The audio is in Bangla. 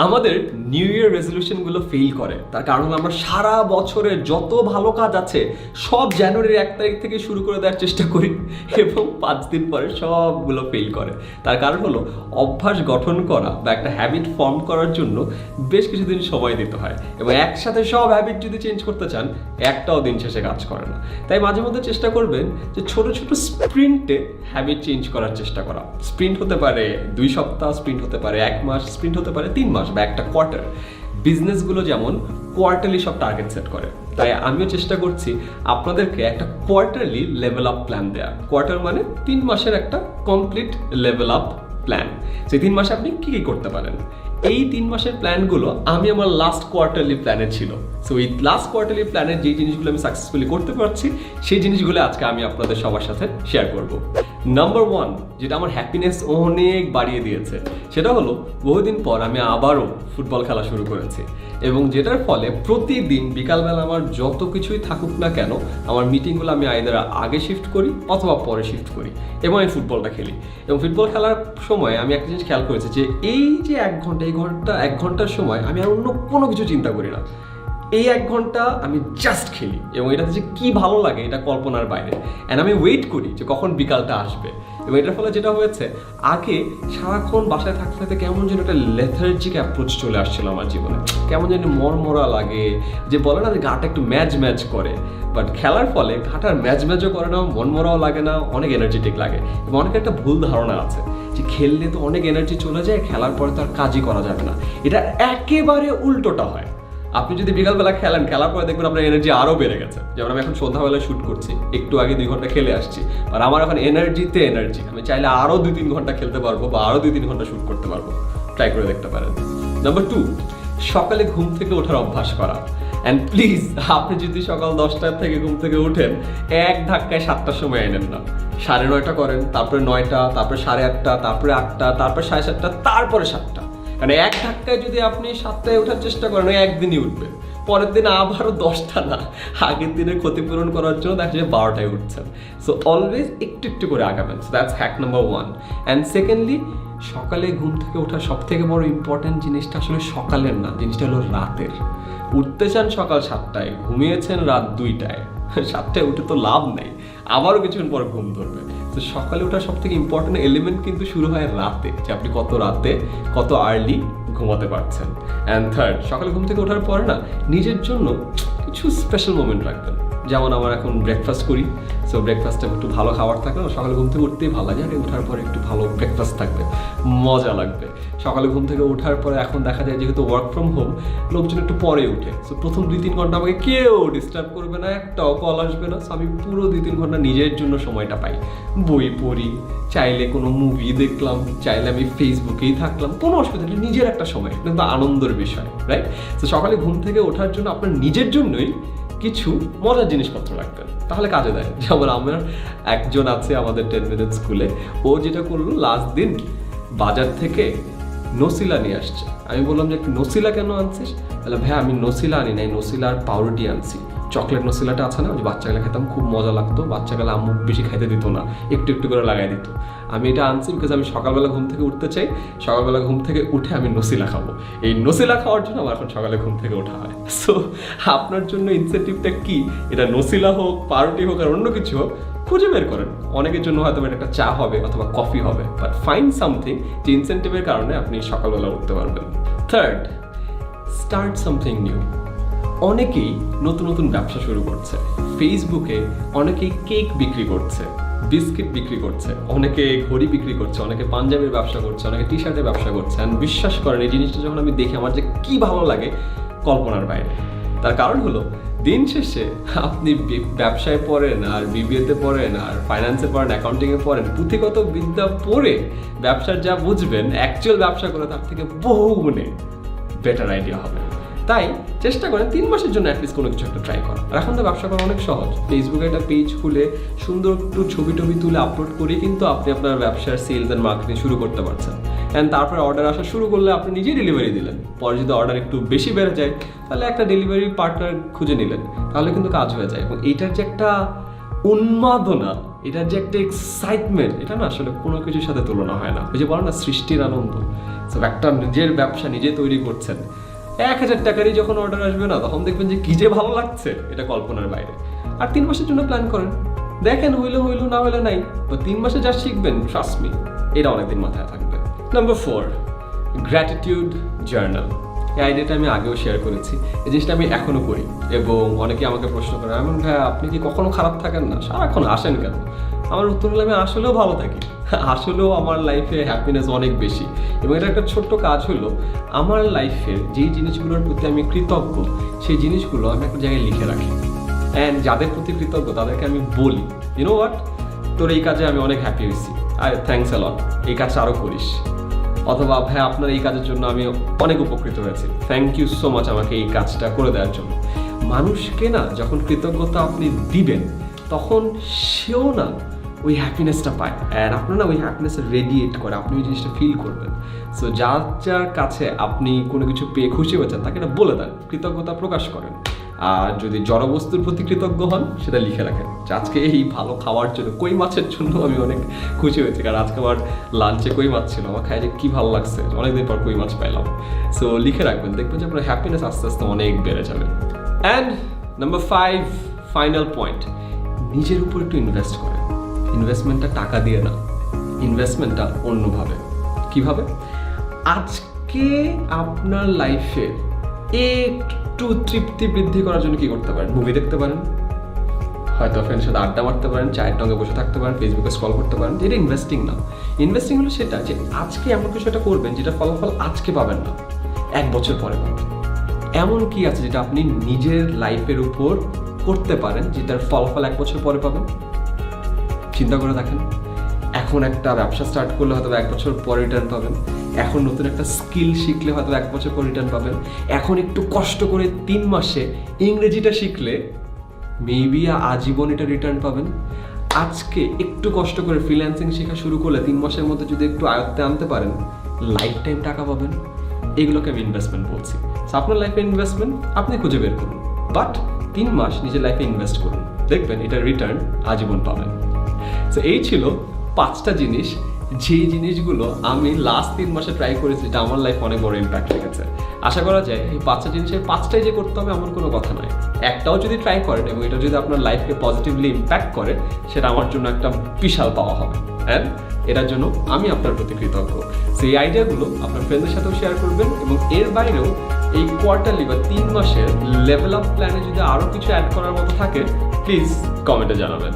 আমাদের নিউ ইয়ার রেজলিউশনগুলো ফেল করে, তার কারণ হলো আমরা সারা বছরের যত ভালো কাজ আছে সব জানুয়ারির 1 তারিখ থেকে শুরু করে দেওয়ার চেষ্টা করি এবং 5 দিন পরে সবগুলো ফেল করে। তার কারণ হলো অভ্যাস গঠন করা বা একটা হ্যাবিট ফর্ম করার জন্য বেশ কিছুদিন সময় দিতে হয়, এবং একসাথে সব হ্যাবিট যদি চেঞ্জ করতে চান একটাও দিন শেষে কাজ করে না। তাই মাঝে মধ্যে চেষ্টা করবেন যে ছোট ছোট স্প্রিন্টে হ্যাবিট চেঞ্জ করার চেষ্টা করা। স্প্রিন্ট হতে পারে 2 সপ্তাহ, স্প্রিন্ট হতে পারে 1 মাস, স্প্রিন্ট হতে পারে 3 মাস বা একটা কোয়ার্টার। বিজনেসগুলো যেমন কোয়ার্টারলি সব টার্গেট সেট করে, তাই আমিও চেষ্টা করছি আপনাদেরকে একটা কোয়ার্টারলি লেভেল আপ প্ল্যান দেওয়া। কোয়ার্টার মানে 3 মাসের একটা কমপ্লিট লেভেল আপ প্ল্যান। সেই 3 মাসে আপনি কি কি করতে পারেন। এই 3 মাসের প্ল্যানগুলো আমি আমার লাস্ট কোয়ার্টারলি প্ল্যানে ছিল। সো এই লাস্ট কোয়ার্টারলি প্ল্যানের যে জিনিসগুলো আমি সাকসেসফুলি করতে পারছি সেই জিনিসগুলো আজকে আমি আপনাদের সবার সাথে শেয়ার করব। নাম্বার 1, যেটা আমার হ্যাপিনেস অনেক বাড়িয়ে দিয়েছে, সেটা হলো বহুদিন পর আমি আবারও ফুটবল খেলা শুরু করেছি, এবং যেটার ফলে প্রতিদিন বিকালবেলা আমার যত কিছুই থাকুক না কেন আমার মিটিংগুলো আমি আইদার আগে শিফট করি অথবা পরে শিফট করি এবং আমি ফুটবলটা খেলি। এবং ফুটবল খেলার সময় আমি একটা জিনিস খেয়াল করেছি যে এই যে 1 ঘন্টার সময় আমি আর অন্য কোনো কিছু চিন্তা করি না। এই 1 ঘন্টা আমি জাস্ট খেলি, এবং এটাতে যে কি ভালো লাগে এটা কল্পনার বাইরে। অ্যান্ড আমি ওয়েট করি যে কখন বিকালটা আসবে। এবং এটার ফলে যেটা হয়েছে, আগে সারাক্ষণ বাসায় থাকতে থাকতে কেমন যেন একটা লেথার্জিক অ্যাপ্রোচ চলে আসছিল আমার জীবনে, কেমন যেন মরমরা লাগে, যে বলে না যে গাটা একটু ম্যাচ করে। বাট খেলার ফলে ঘাটার ম্যাচও করে না, মনমরাও লাগে না, অনেক এনার্জেটিক লাগে। এবং অনেকের একটা ভুল ধারণা আছে যে খেললে তো অনেক এনার্জি চলে যায়, খেলার পরে তো আর কাজই করা যাবে না। এটা একেবারে উল্টোটা হয়। আপনি যদি বিকালবেলা খেলেন, খেলার পরে দেখবেন আপনার এনার্জি আরও বেড়ে গেছে। যেমন আমি এখন সন্ধ্যাবেলা শ্যুট করছি, একটু আগে 2 ঘন্টা খেলে আসছি, আর আমার এখন এনার্জিতে এনার্জি। আমি চাইলে আরও 2-3 ঘন্টা খেলতে পারবো বা আরও 2-3 ঘন্টা শ্যুট করতে পারবো। ট্রাই করে দেখতে পারেন। নাম্বার 2, সকালে ঘুম থেকে ওঠার অভ্যাস করা। অ্যান্ড প্লিজ, আপনি যদি সকাল 10টার থেকে ঘুম থেকে উঠেন, এক ধাক্কায় 7টার সময় এনেন না। 9:30 করেন, তারপরে 9টা, তারপরে 8:30, তারপরে 8টা, তারপরে 7:30, তারপরে 7টা। মানে এক ধাক্কায় যদি আপনি 7টায় ওঠার চেষ্টা করেন, ওই একদিনই উঠবেন, পরের দিন আবারও 10টা না, আগের দিনের ক্ষতিপূরণ করার জন্য দেখা যায় 12টায় উঠছেন। সো অলওয়েজ একটু একটু করে আগাবেন। So that's hack number 1। And secondly, সকালে ঘুম থেকে ওঠার সব থেকে বড় ইম্পর্টেন্ট জিনিসটা আসলে সকালের না, জিনিসটা হলো রাতের। উঠতে চান সকাল 7টায়, ঘুমিয়েছেন রাত 2টায়, 7টায় উঠে তো লাভ নেই, আবারও কিছুক্ষণ পরে ঘুম ধরবে। তো সকালে ওঠার সব থেকে ইম্পর্টেন্ট এলিমেন্ট কিন্তু শুরু হয় রাতে, যে আপনি কত রাতে কত আর্লি ঘুমাতে পারছেন। অ্যান্ড থার্ড, সকালে ঘুম থেকে ওঠার পরে না নিজের জন্য কিছু স্পেশাল মোমেন্ট রাখবেন। যেমন আমার এখন ব্রেকফাস্ট করি, সো ব্রেকফাস্টে একটু ভালো খাবার থাকলে সকালে ঘুম থেকে উঠতেই ভালো লাগে, আর ওঠার পরে একটু ভালো ব্রেকফাস্ট থাকবে, মজা লাগবে। সকালে ঘুম থেকে ওঠার পরে এখন দেখা যায় যেহেতু ওয়ার্ক ফ্রম হোম, লোকজন একটু পরে উঠে, সো প্রথম 2-3 ঘন্টা আমাকে কেউ ডিস্টার্ব করবে না, একটাও কল আসবে না। সো আমি পুরো 2-3 ঘন্টা নিজের জন্য সময়টা পাই। বই পড়ি, চাইলে কোনো মুভি দেখলাম, চাইলে আমি ফেসবুকেই থাকলাম, কোনো অসুবিধা নেই। নিজের একটা সময়, কিন্তু আনন্দের বিষয়, রাইট? তো সকালে ঘুম থেকে ওঠার জন্য আপনার নিজের জন্যই কিছু মজার জিনিসপত্র রাখবেন, তাহলে কাজে দেয়। যেমন আমার একজন আছে আমাদের 10 মিনিট স্কুলে, ও যেটা করলো লাস্ট দিন বাজার থেকে নসিলা নিয়ে আসছে। আমি বললাম যে নসিলা কেন আনছিস? তাহলে ভাই আমি নসিলা আনি নাই, নসিলা আর পাউরুটি আনছি। চকলেট নসিলাটা আছে না, ওই বাচ্চাগুলো খেতাম, খুব মজা লাগতো। বাচ্চাগুলো আম্মু বেশি খাইতে দিত না, একটু একটু করে লাগাই দিত। আমি এটা আনছি বিকজ আমি সকালবেলা ঘুম থেকে উঠতে চাই, সকালবেলা ঘুম থেকে উঠে আমি নসিলা খাবো। এই নসিলা খাওয়ার জন্য আমার এখন সকালে ঘুম থেকে ওঠা হয়। সো আপনার জন্য ইনসেন্টিভটা কি, এটা নসিলা হোক, পাউরুটি হোক আর অন্য কিছু হোক, খুঁজে বের করেন। অনেকের জন্য হয়তো এটা একটা চা হবে অথবা কফি হবে, বাট ফাইন্ড সামথিং যে ইনসেন্টিভের কারণে আপনি সকালবেলা উঠতে পারবেন। Third, start something new. অনেকেই নতুন নতুন ব্যবসা শুরু করছে। ফেসবুকে অনেকেই কেক বিক্রি করছে, বিস্কিট বিক্রি করছে, অনেকে ঘড়ি বিক্রি করছে, অনেকে পাঞ্জাবির ব্যবসা করছে, অনেকে টি শার্টের ব্যবসা করছে। আর বিশ্বাস করেন, এই জিনিসটা যখন আমি দেখি আমার যে কি ভালো লাগে, কল্পনার বাইরে। তার কারণ হলো দিন শেষে আপনি ব্যবসায় পড়েন আর বিবিএতে পড়েন আর ফাইন্যান্সে পড়েন, অ্যাকাউন্টিংয়ে পড়েন, পুঁথিগত বিদ্যা পড়ে ব্যবসার যা বুঝবেন, অ্যাকচুয়াল ব্যবসা করে তার থেকে বহু গুণে বেটার আইডিয়া হবে। তাই চেষ্টা করেন 3 মাসের জন্য অ্যাটলিস্ট কোনো কিছু একটা ট্রাই করা। আর এখন তো ব্যবসা করা অনেক সহজ। ফেসবুকে একটা পেজ খুলে সুন্দর একটু ছবি তুলে আপলোড করেই কিন্তু আপনি আপনার ব্যবসার সেলস অ্যান্ড মার্কেটিং শুরু করতে পারছেন। অ্যান্ড তারপরে অর্ডার আসা শুরু করলে আপনি নিজেই ডেলিভারি দিলেন। পরে যদি অর্ডার একটু বেশি বেড়ে যায়, তাহলে একটা ডেলিভারি পার্টনার খুঁজে নিলেন, তাহলে কিন্তু কাজ হয়ে যায়। এবং এইটার যে একটা উন্মাদনা, এটার যে একটা এক্সাইটমেন্ট, এটা না আসলে কোনো কিছুর সাথে তুলনা হয় না। ওই যে বলো না সৃষ্টির আনন্দ। সো একটা নিজের ব্যবসা নিজে তৈরি করছেন, 1000 টাকারই যখন অর্ডার আসবে না, তখন দেখবেন যে কি যে ভালো লাগছে, এটা কল্পনার বাইরে। আর 3 মাসের জন্য প্ল্যান করেন, দেখেন হইলো না হইলে নাই, বা 3 মাসে যা শিখবেন ট্রাস্ট মি, এটা অনেকদিন মাথায় থাকবে। Number 4, gratitude journal. এই আইডিয়াটা আমি আগেও শেয়ার করেছি, এই জিনিসটা আমি এখনো করি এবং অনেকে আমাকে প্রশ্ন করে, এমন ভাই আপনি কি কখনো খারাপ থাকেন না, সারাক্ষণ আসেন কেন? আমার উত্তর হলো আমি আসলেও ভালো থাকি, আসলেও আমার লাইফে হ্যাপিনেস অনেক বেশি। এবং এটা একটা ছোট্ট কাজ হলো, আমার লাইফের যেই জিনিসগুলোর প্রতি আমি কৃতজ্ঞ, সেই জিনিসগুলো আমি একটা জায়গায় লিখে রাখি। অ্যান্ড যাদের প্রতি কৃতজ্ঞ তাদেরকে আমি বলি, ইউ নো হোয়াট, তোর এই কাজে আমি অনেক হ্যাপি হয়েছি, আর থ্যাংকস আ লট, এই কাজটা আরও করিস। অথবা ভাই আপনার এই কাজের জন্য আমি অনেক উপকৃত হয়েছি, থ্যাংক ইউ সো মাচ আমাকে এই কাজটা করে দেওয়ার জন্য। মানুষকে না যখন কৃতজ্ঞতা আপনি দিবেন, তখন সেও না ওই হ্যাপিনেসটা পায়, অ্যান্ড আপনার না ওই হ্যাপিনেসটা রেডিয়েট করে, আপনি ওই জিনিসটা ফিল করবেন। সো যার যার কাছে আপনি কোনো কিছু পেয়ে খুশি হয়েছেন, তাকে এটা বলে দেন, কৃতজ্ঞতা প্রকাশ করেন। আর যদি জড়বস্তুর প্রতি কৃতজ্ঞ হন, সেটা লিখে রাখেন যে আজকে এই ভালো খাওয়ার জন্য, কই মাছের জন্য আমি অনেক খুশি হয়েছি, কারণ আজকে আমার লাঞ্চে কই মাছ ছিল, আমার খাই যে কী ভালো লাগছে, অনেকদিন পর কই মাছ পাইলাম। সো লিখে রাখবেন, দেখবেন যে আপনার হ্যাপিনেস আস্তে আস্তে অনেক বেড়ে যাবে। অ্যান্ড নাম্বার 5, ফাইনাল পয়েন্ট, নিজের উপর একটু ইনভেস্ট করেন। ইনভেস্টমেন্টটা টাকা দিয়ে না, ইনভেস্টমেন্টটা অন্যভাবে। কিভাবে? আজকে আপনার লাইফে একটু তৃপ্তি বৃদ্ধি করার জন্য কি করতে পারেন? মুভি দেখতে পারেন, হয়তো ফ্রেন্ডের সাথে আড্ডা মারতে পারেন, চায়ের টঙ্গে বসে থাকতে পারেন, ফেসবুকে স্ক্রল করতে পারেন। যেটা ইনভেস্টিং না। ইনভেস্টিং হলো সেটা যে আজকে এমন কিছু একটা করবেন যেটা ফলাফল আজকে পাবেন না, 1 বছর পরে পাবেন। এমন কি আছে যেটা আপনি নিজের লাইফের উপর করতে পারেন যেটার ফলাফল 1 বছর পরে পাবেন? চিন্তা করে দেখেন। এখন একটা ব্যবসা স্টার্ট করলে হয়তো 1 বছর পরে রিটার্ন পাবেন। এখন নতুন একটা স্কিল শিখলে হয়তো 1 বছর পর রিটার্ন পাবেন। এখন একটু কষ্ট করে 3 মাসে ইংরেজিটা শিখলে মেবি আজীবন এটা রিটার্ন পাবেন। আজকে একটু কষ্ট করে ফ্রিল্যান্সিং শেখা শুরু করলে 3 মাসের মধ্যে যদি একটু আয়ত্তে আনতে পারেন, লাইফ টাইম টাকা পাবেন। এগুলোকে আমি ইনভেস্টমেন্ট বলছি। আপনার লাইফে ইনভেস্টমেন্ট আপনি খুঁজে বের করুন, বাট 3 মাস নিজের লাইফে ইনভেস্ট করুন, দেখবেন এটার রিটার্ন আজীবন পাবেন। তো এই ছিল 5টা জিনিস, যেই জিনিসগুলো আমি লাস্ট 3 মাসে ট্রাই করেছি, যেটা আমার লাইফ অনেক বড় ইম্প্যাক্ট রেখেছে। আশা করা যায় এই 5টা জিনিসের 5টাই যে করতে হবে এমন কোনো কথা নয়। একটাও যদি ট্রাই করেন এবং এটা যদি আপনার লাইফকে পজিটিভলি ইম্প্যাক্ট করে, সেটা আমার জন্য একটা বিশাল পাওয়া হবে। অ্যান্ড এটার জন্য আমি আপনার প্রতি কৃতজ্ঞ। সেই আইডিয়াগুলো আপনার ফ্রেন্ডদের সাথেও শেয়ার করবেন, এবং এর বাইরেও এই কোয়ার্টারলি বা 3 মাসের লেভেল আপ প্ল্যানে যদি আরও কিছু অ্যাড করার মতো থাকে, প্লিজ কমেন্টে জানাবেন।